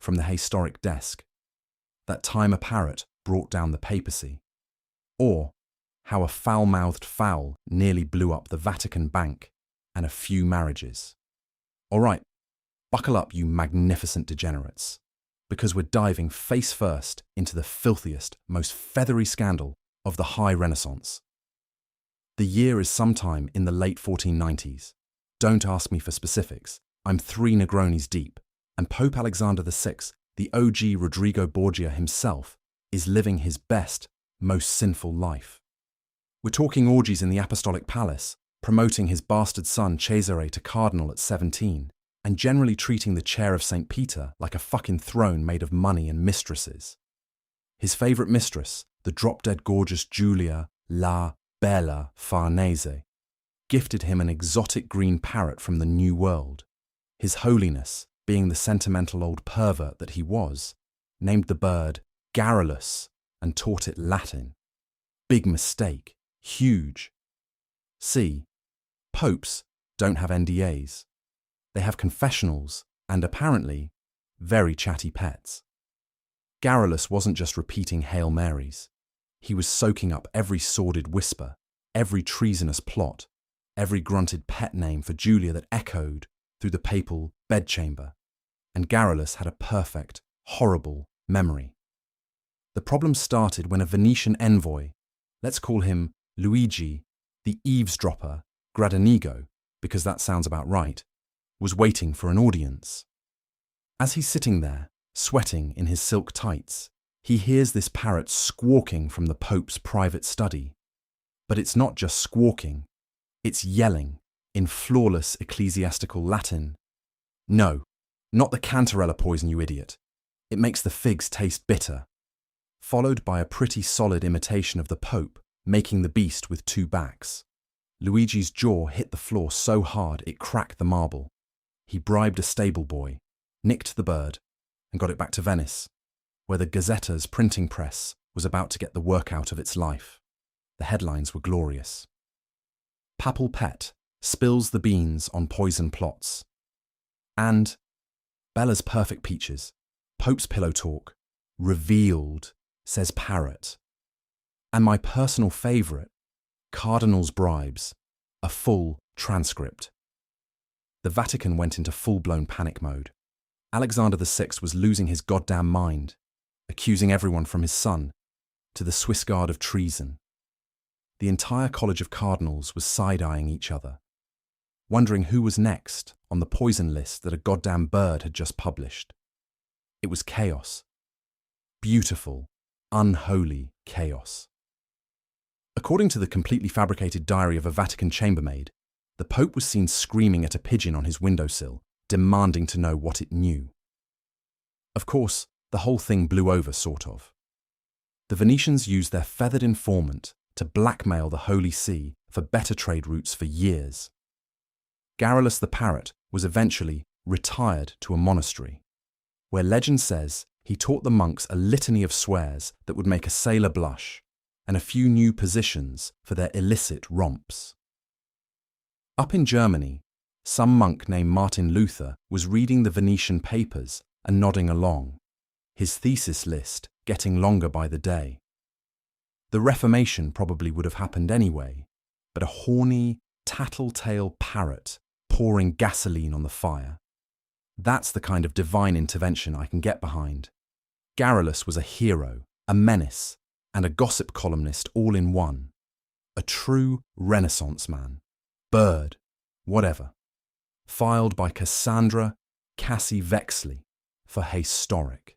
from the historic desk, that time a parrot brought down the papacy, or how a foul-mouthed fowl nearly blew up the Vatican bank and a few marriages. All right, buckle up, you magnificent degenerates, because we're diving face first into the filthiest, most feathery scandal of the High Renaissance. The year is sometime in the late 1490s. Don't ask me for specifics. I'm 3 negronis deep, and Pope Alexander VI, the OG Rodrigo Borgia himself, is living his best, most sinful life. We're talking orgies in the Apostolic Palace, promoting his bastard son Cesare to Cardinal at 17, and generally treating the chair of St. Peter like a fucking throne made of money and mistresses. His favourite mistress, the drop-dead gorgeous Giulia la Bella Farnese, gifted him an exotic green parrot from the New World. His Holiness, being the sentimental old pervert that he was, named the bird Garrulus and taught it Latin. Big mistake. Huge. See, popes don't have NDAs. They have confessionals and, apparently, very chatty pets. Garrulus wasn't just repeating Hail Marys. He was soaking up every sordid whisper, every treasonous plot, every grunted pet name for Giulia that echoed through the papal bedchamber. And Garrulus had a perfect, horrible memory. The problem started when a Venetian envoy, let's call him Luigi, the eavesdropper, Gradenigo, because that sounds about right, was waiting for an audience. As he's sitting there, sweating in his silk tights, he hears this parrot squawking from the Pope's private study. But it's not just squawking, it's yelling in flawless ecclesiastical Latin. No, not the cantarella poison, you idiot. It makes the figs taste bitter. Followed by a pretty solid imitation of the Pope, making the beast with 2 backs. Luigi's jaw hit the floor so hard it cracked the marble. He bribed a stable boy, nicked the bird, and got it back to Venice, where the Gazetta's printing press was about to get the work out of its life. The headlines were glorious. Papal pet spills the beans on poison plots. And Bella's perfect peaches, Pope's pillow talk, revealed, says Parrot. And my personal favourite, Cardinal's bribes, a full transcript. The Vatican went into full-blown panic mode. Alexander VI was losing his goddamn mind, accusing everyone from his son to the Swiss Guard of treason. The entire College of Cardinals was side-eyeing each other, wondering who was next on the poison list that a goddamn bird had just published. It was chaos. Beautiful, unholy chaos. According to the completely fabricated diary of a Vatican chambermaid, the Pope was seen screaming at a pigeon on his windowsill, demanding to know what it knew. Of course, the whole thing blew over, sort of. The Venetians used their feathered informant to blackmail the Holy See for better trade routes for years. Garrulus the parrot was eventually retired to a monastery, where legend says he taught the monks a litany of swears that would make a sailor blush, and a few new positions for their illicit romps. Up in Germany, some monk named Martin Luther was reading the Venetian papers and nodding along, his thesis list getting longer by the day. The Reformation probably would have happened anyway, but a horny, tattletale parrot pouring gasoline on the fire. That's the kind of divine intervention I can get behind. Garrulus was a hero, a menace, and a gossip columnist all in one. A true Renaissance man. Bird, whatever. Filed by Cassandra Cassie Vexley for historic.